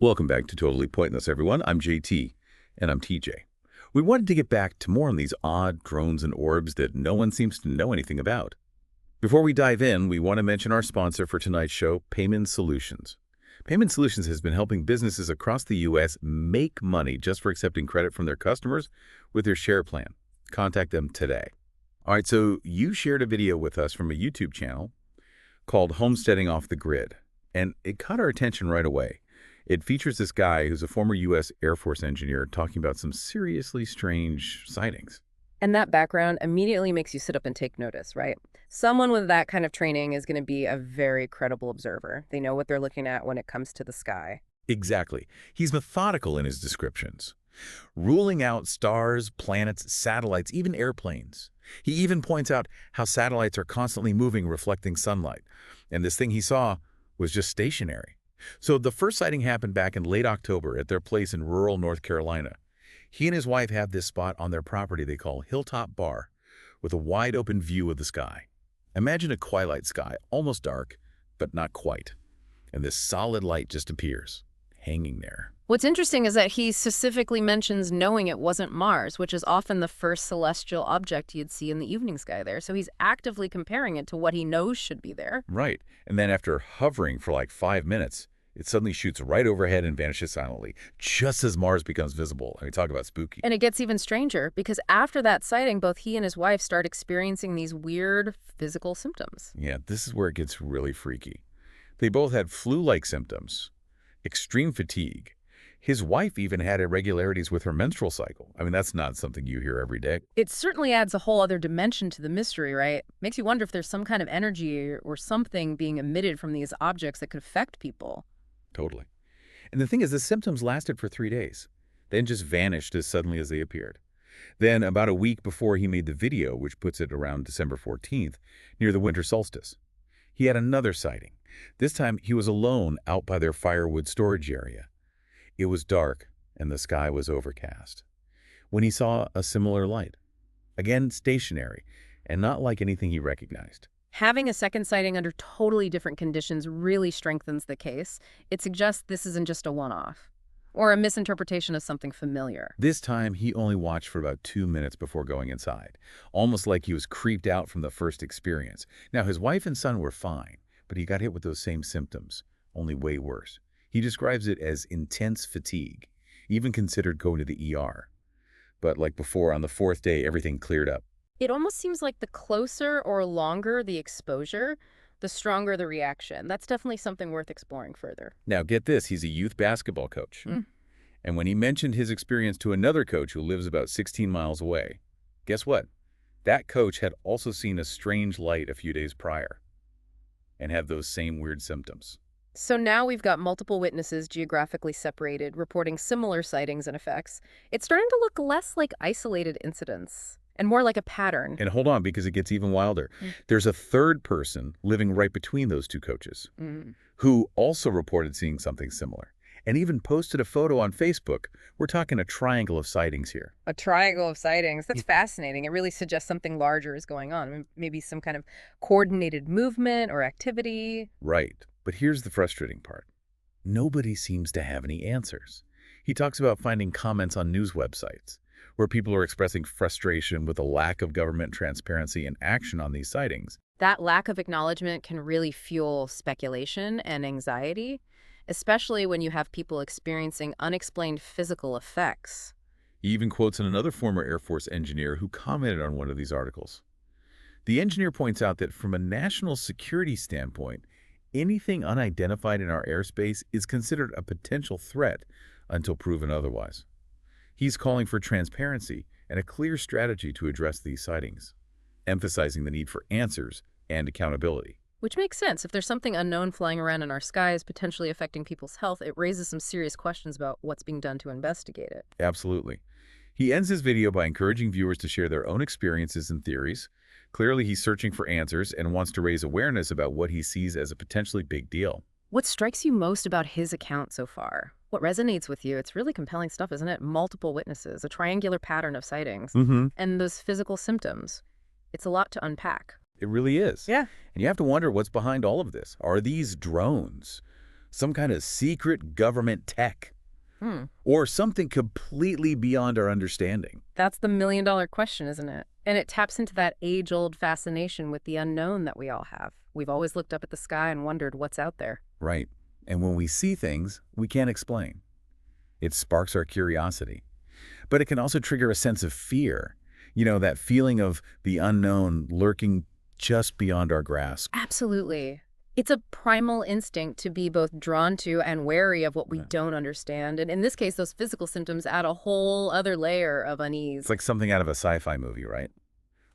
Welcome back to Totally Pointless, everyone. I'm JT, and I'm TJ. We wanted to get back to more on these odd drones and orbs that no one seems to know anything about. Before we dive in, we want to mention our sponsor for tonight's show, Payment Solutions. Payment Solutions has been helping businesses across the U.S. make money just for accepting credit from their customers with their share plan. Contact them today. All right, so you shared a video with us from a YouTube channel called Homesteading Off the Grid, and it caught our attention right away. It features this guy who's a former U.S. Air Force engineer talking about some seriously strange sightings. And that background immediately makes you sit up and take notice, right? Someone with that kind of training is going to be a very credible observer. They know what they're looking at when it comes to the sky. Exactly. He's methodical in his descriptions, ruling out stars, planets, satellites, even airplanes. He even points out how satellites are constantly moving, reflecting sunlight. And this thing he saw was just stationary. So the first sighting happened back in late October at their place in rural North Carolina. He and his wife have this spot on their property they call Hilltop Bar, with a wide-open view of the sky. Imagine a twilight sky, almost dark, but not quite. And this solid light just appears, hanging there. What's interesting is that he specifically mentions knowing it wasn't Mars, which is often the first celestial object you'd see in the evening sky there. So he's actively comparing it to what he knows should be there. Right. And then after hovering for like 5 minutes, it suddenly shoots right overhead and vanishes silently, just as Mars becomes visible. I mean, talk about spooky. And it gets even stranger, because after that sighting, both he and his wife start experiencing these weird physical symptoms. Yeah, this is where it gets really freaky. They both had flu-like symptoms, extreme fatigue. His wife even had irregularities with her menstrual cycle. I mean, that's not something you hear every day. It certainly adds a whole other dimension to the mystery, right? Makes you wonder if there's some kind of energy or something being emitted from these objects that could affect people. Totally. And the thing is, the symptoms lasted for 3 days, then just vanished as suddenly as they appeared. Then, about a week before he made the video, which puts it around December 14th, near the winter solstice, he had another sighting. This time, he was alone out by their firewood storage area. It was dark, and the sky was overcast, when he saw a similar light. Again, stationary, and not like anything he recognized. Having a second sighting under totally different conditions really strengthens the case. It suggests this isn't just a one-off, or a misinterpretation of something familiar. This time, he only watched for about 2 minutes before going inside, almost like he was creeped out from the first experience. Now, his wife and son were fine, but he got hit with those same symptoms, only way worse. He describes it as intense fatigue, even considered going to the ER. But like before, on the 4th day, everything cleared up. It almost seems like the closer or longer the exposure, the stronger the reaction. That's definitely something worth exploring further. Now, get this, he's a youth basketball coach. And when he mentioned his experience to another coach who lives about 16 miles away, guess what? That coach had also seen a strange light a few days prior and had those same weird symptoms. So now we've got multiple witnesses geographically separated, reporting similar sightings and effects. It's starting to look less like isolated incidents and more like a pattern. And hold on, because it gets even wilder. There's a third person living right between those two coaches who also reported seeing something similar and even posted a photo on Facebook. We're talking a triangle of sightings here. A triangle of sightings. That's fascinating. It really suggests something larger is going on. Maybe some kind of coordinated movement or activity. Right. But here's the frustrating part. Nobody seems to have any answers. He talks about finding comments on news websites where people are expressing frustration with a lack of government transparency and action on these sightings. That lack of acknowledgement can really fuel speculation and anxiety, especially when you have people experiencing unexplained physical effects. He even quotes another former Air Force engineer who commented on one of these articles. The engineer points out that from a national security standpoint, anything unidentified in our airspace is considered a potential threat until proven otherwise. He's calling for transparency and a clear strategy to address these sightings, emphasizing the need for answers and accountability. Which makes sense. If there's something unknown flying around in our skies potentially affecting people's health, it raises some serious questions about what's being done to investigate it. Absolutely. He ends his video by encouraging viewers to share their own experiences and theories. Clearly, he's searching for answers and wants to raise awareness about what he sees as a potentially big deal. What strikes you most about his account so far? What resonates with you? It's really compelling stuff, isn't it? Multiple witnesses, a triangular pattern of sightings, and those physical symptoms. It's a lot to unpack. It really is. Yeah. And you have to wonder what's behind all of this. Are these drones some kind of secret government tech, Hmm. or something completely beyond our understanding. That's the million-dollar question, isn't it? And it taps into that age-old fascination with the unknown that we all have. We've always looked up at the sky and wondered what's out there. Right. And when we see things we can't explain, it sparks our curiosity. But it can also trigger a sense of fear. That feeling of the unknown lurking just beyond our grasp. Absolutely. It's a primal instinct to be both drawn to and wary of what we Yeah. don't understand. And in this case, those physical symptoms add a whole other layer of It's unease. like something out of a sci-fi movie, right?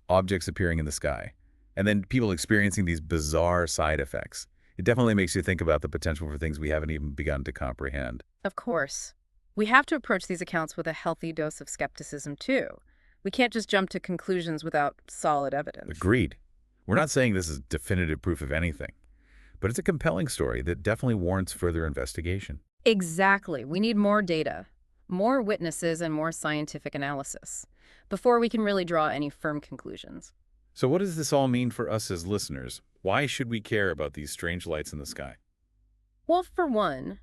Objects appearing in the sky, and then people experiencing these bizarre side effects. It definitely makes you think about the potential for things we haven't even begun to comprehend. Of course. We have to approach these accounts with a healthy dose of skepticism, too. We can't just jump to conclusions without solid evidence. Agreed. We're not saying this is definitive proof of anything, but it's a compelling story that definitely warrants further investigation. Exactly. We need more data, more witnesses, and more scientific analysis before we can really draw any firm conclusions. So what does this all mean for us as listeners? Why should we care about these strange lights in the sky? Well, for one,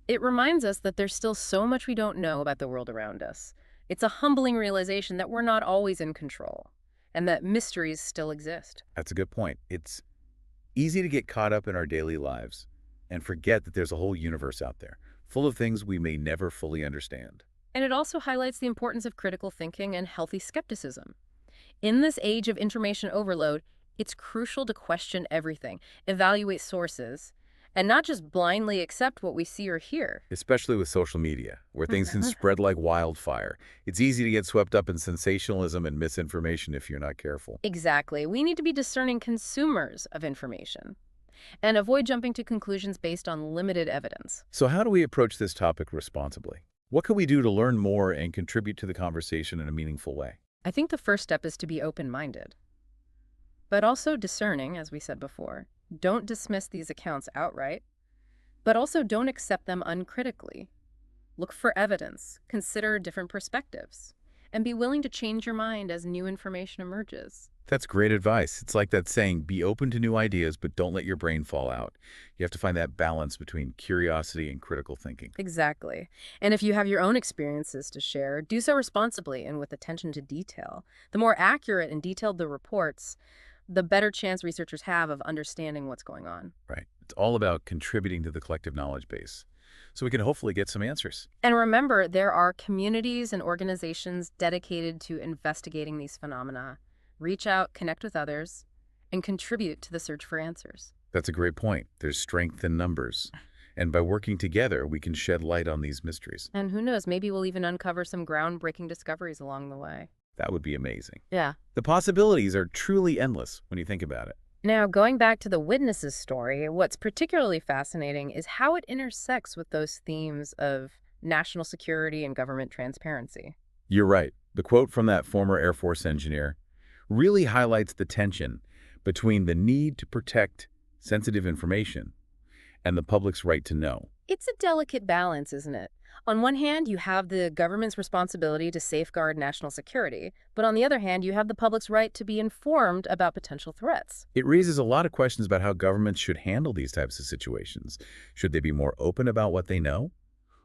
it reminds us that there's still so much we don't know about the world around us. It's a humbling realization that we're not always in control and that mysteries still exist. That's a good point. It's easy to get caught up in our daily lives and forget that there's a whole universe out there, full of things we may never fully understand. And it also highlights the importance of critical thinking and healthy skepticism. In this age of information overload, it's crucial to question everything, evaluate sources, and not just blindly accept what we see or hear. Especially with social media, where things can spread like wildfire. It's easy to get swept up in sensationalism and misinformation if you're not careful. Exactly. We need to be discerning consumers of information and avoid jumping to conclusions based on limited evidence. So how do we approach this topic responsibly? What can we do to learn more and contribute to the conversation in a meaningful way? I think the first step is to be open-minded, but also discerning, as we said before. Don't dismiss these accounts outright, but also don't accept them uncritically. Look for evidence, consider different perspectives, and be willing to change your mind as new information emerges. That's great advice. It's like that saying, be open to new ideas, but don't let your brain fall out. You have to find that balance between curiosity and critical thinking. Exactly. And if you have your own experiences to share, do so responsibly and with attention to detail. The more accurate and detailed the reports, the better chance researchers have of understanding what's going on. Right. It's all about contributing to the collective knowledge base, so we can hopefully get some answers. And remember, there are communities and organizations dedicated to investigating these phenomena. Reach out, connect with others, and contribute to the search for answers. That's a great point. There's strength in numbers. And by working together, we can shed light on these mysteries. And who knows, maybe we'll even uncover some groundbreaking discoveries along the way. That would be amazing. Yeah. The possibilities are truly endless when you think about it. Now, going back to the witness's story, what's particularly fascinating is how it intersects with those themes of national security and government transparency. You're right. The quote from that former Air Force engineer really highlights the tension between the need to protect sensitive information and the public's right to know. It's a delicate balance, isn't it? On one hand, you have the government's responsibility to safeguard national security, but on the other hand, you have the public's right to be informed about potential threats. It raises a lot of questions about how governments should handle these types of situations. Should they be more open about what they know?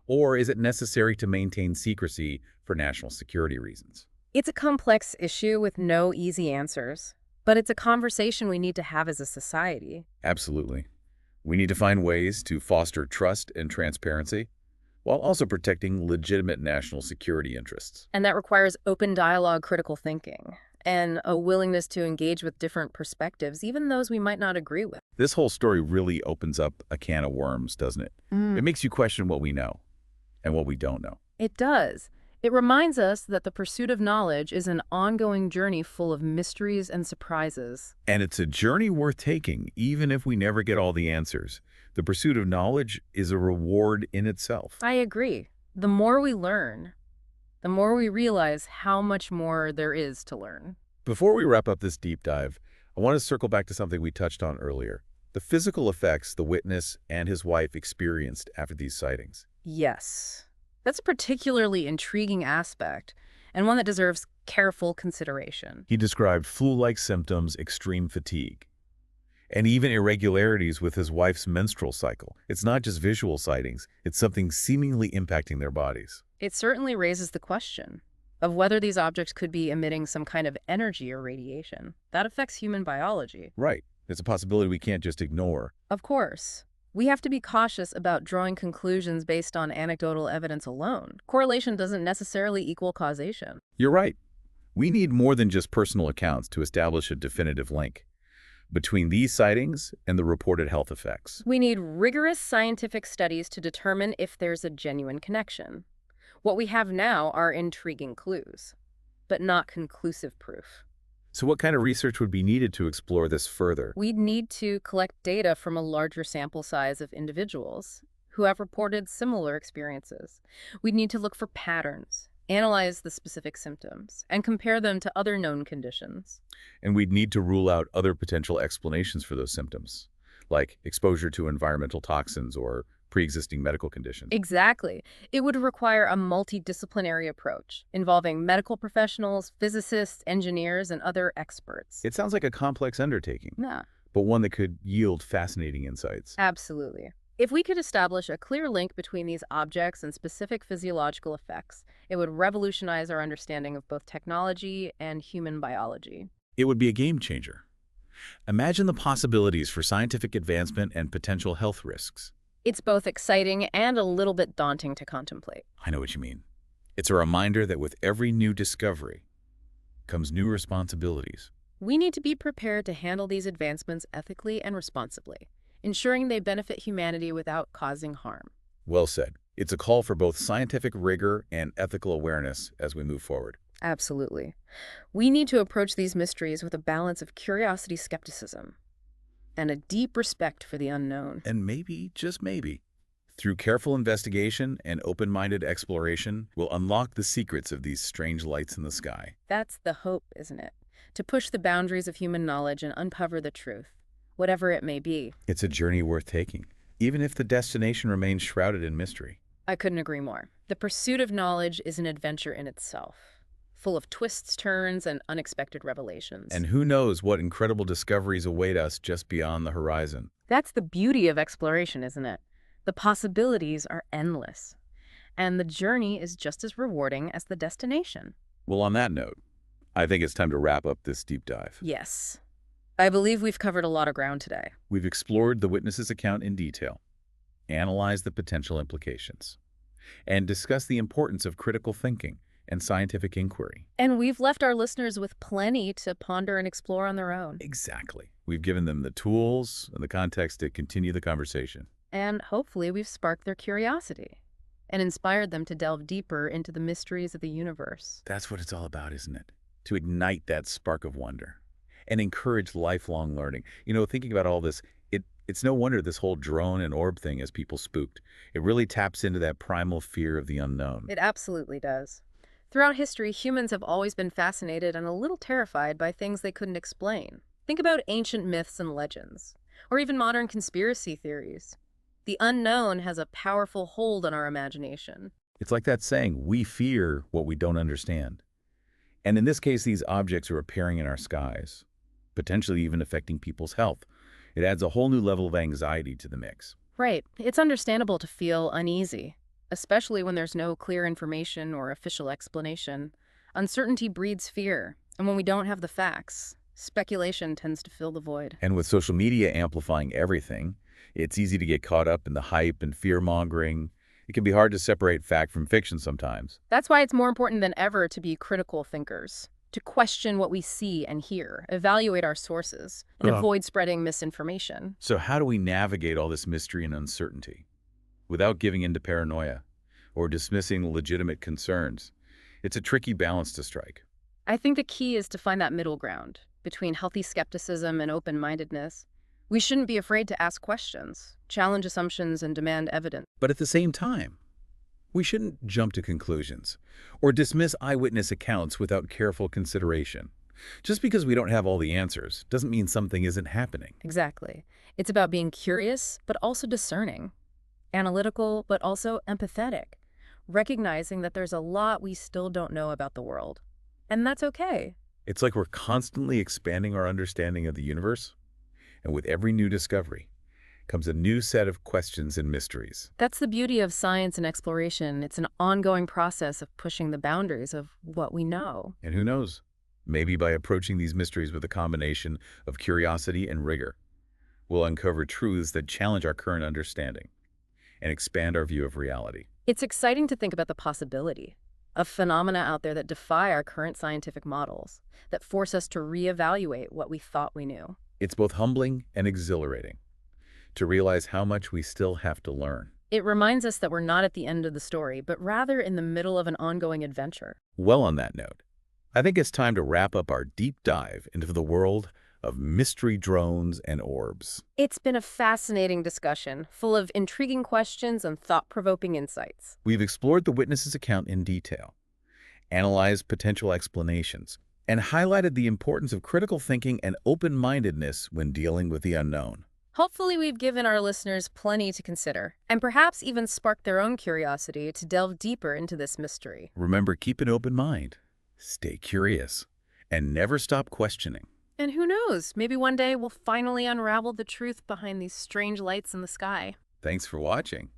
Or is it necessary to maintain secrecy for national security reasons? It's a complex issue with no easy answers, but it's a conversation we need to have as a society. Absolutely. We need to find ways to foster trust and transparency while also protecting legitimate national security interests. And that requires open dialogue, critical thinking, and a willingness to engage with different perspectives, even those we might not agree with. This whole story really opens up a can of worms, doesn't it? It makes you question what we know and what we don't know. It does. It reminds us that the pursuit of knowledge is an ongoing journey full of mysteries and surprises. And it's a journey worth taking, even if we never get all the answers. The pursuit of knowledge is a reward in itself. I agree. The more we learn, the more we realize how much more there is to learn. Before we wrap up this deep dive, I want to circle back to something we touched on earlier: the physical effects the witness and his wife experienced after these sightings. Yes. That's a particularly intriguing aspect, and one that deserves careful consideration. He described flu-like symptoms, extreme fatigue. And even irregularities with his wife's menstrual cycle. It's not just visual sightings, it's something seemingly impacting their bodies. It certainly raises the question of whether these objects could be emitting some kind of energy or radiation. That affects human biology. Right. It's a possibility we can't just ignore. Of course. We have to be cautious about drawing conclusions based on anecdotal evidence alone. Correlation doesn't necessarily equal causation. You're right. We need more than just personal accounts to establish a definitive link between these sightings and the reported health effects. We need rigorous scientific studies to determine if there's a genuine connection. What we have now are intriguing clues, but not conclusive proof. So what kind of research would be needed to explore this further? We'd need to collect data from a larger sample size of individuals who have reported similar experiences. We'd need to look for patterns, analyze the specific symptoms, and compare them to other known conditions. And we'd need to rule out other potential explanations for those symptoms, like exposure to environmental toxins or pre-existing medical conditions. Exactly. It would require a multidisciplinary approach involving medical professionals, physicists, engineers, and other experts. It sounds like a complex undertaking, Yeah, but one that could yield fascinating insights. absolutely. If we could establish a clear link between these objects and specific physiological effects, it would revolutionize our understanding of both technology and human biology. It would be a game changer. Imagine the possibilities for scientific advancement and potential health risks. It's both exciting and a little bit daunting to contemplate. I know what you mean. It's a reminder that with every new discovery comes new responsibilities. We need to be prepared to handle these advancements ethically and responsibly, ensuring they benefit humanity without causing harm. Well said. It's a call for both scientific rigor and ethical awareness as we move forward. Absolutely. We need to approach these mysteries with a balance of curiosity, skepticism, and a deep respect for the unknown. And maybe, just maybe, through careful investigation and open-minded exploration, we'll unlock the secrets of these strange lights in the sky. That's the hope, isn't it? To push the boundaries of human knowledge and uncover the truth, whatever it may be. It's a journey worth taking, even if the destination remains shrouded in mystery. I couldn't agree more. The pursuit of knowledge is an adventure in itself, full of twists, turns, and unexpected revelations. And who knows what incredible discoveries await us just beyond the horizon. That's the beauty of exploration, isn't it? The possibilities are endless, and the journey is just as rewarding as the destination. Well, on that note, I think it's time to wrap up this deep dive. Yes. I believe we've covered a lot of ground today. We've explored the witness's account in detail, analyzed the potential implications, and discussed the importance of critical thinking and scientific inquiry. And we've left our listeners with plenty to ponder and explore on their own. Exactly. We've given them the tools and the context to continue the conversation. And hopefully we've sparked their curiosity and inspired them to delve deeper into the mysteries of the universe. That's what it's all about, isn't it? To ignite that spark of wonder and encourage lifelong learning. You know, thinking about all this, it's no wonder this whole drone and orb thing has people spooked. It really taps into that primal fear of the unknown. It absolutely does. Throughout history, humans have always been fascinated and a little terrified by things they couldn't explain. Think about ancient myths and legends, or even modern conspiracy theories. The unknown has a powerful hold on our imagination. It's like that saying, we fear what we don't understand. And in this case, these objects are appearing in our skies, potentially even affecting people's health. It adds a whole new level of anxiety to the mix. Right. It's understandable to feel uneasy, especially when there's no clear information or official explanation. Uncertainty breeds fear, and when we don't have the facts, speculation tends to fill the void. And with social media amplifying everything, it's easy to get caught up in the hype and fear-mongering. It can be hard to separate fact from fiction sometimes. That's why it's more important than ever to be critical thinkers, to question what we see and hear, evaluate our sources, and avoid spreading misinformation. So how do we navigate all this mystery and uncertainty without giving in to paranoia or dismissing legitimate concerns? It's a tricky balance to strike. I think the key is to find that middle ground between healthy skepticism and open-mindedness. We shouldn't be afraid to ask questions, challenge assumptions, and demand evidence. But at the same time, we shouldn't jump to conclusions or dismiss eyewitness accounts without careful consideration. Just because we don't have all the answers doesn't mean something isn't happening. Exactly. It's about being curious, but also discerning, analytical, but also empathetic, recognizing that there's a lot we still don't know about the world. And that's okay. It's like we're constantly expanding our understanding of the universe, And with every new discovery comes a new set of questions and mysteries. That's the beauty of science and exploration. It's an ongoing process of pushing the boundaries of what we know. And who knows, maybe by approaching these mysteries with a combination of curiosity and rigor, we'll uncover truths that challenge our current understanding and expand our view of reality. It's exciting to think about the possibility of phenomena out there that defy our current scientific models, that force us to reevaluate what we thought we knew. It's both humbling and exhilarating to realize how much we still have to learn. It reminds us that we're not at the end of the story, but rather in the middle of an ongoing adventure. Well, on that note, I think it's time to wrap up our deep dive into the world of mystery drones and orbs. It's been a fascinating discussion, full of intriguing questions and thought-provoking insights. We've explored the witness's account in detail, analyzed potential explanations, and highlighted the importance of critical thinking and open-mindedness when dealing with the unknown. Hopefully we've given our listeners plenty to consider, and perhaps even sparked their own curiosity to delve deeper into this mystery. Remember, keep an open mind, stay curious, and never stop questioning. And who knows, maybe one day we'll finally unravel the truth behind these strange lights in the sky. Thanks for watching.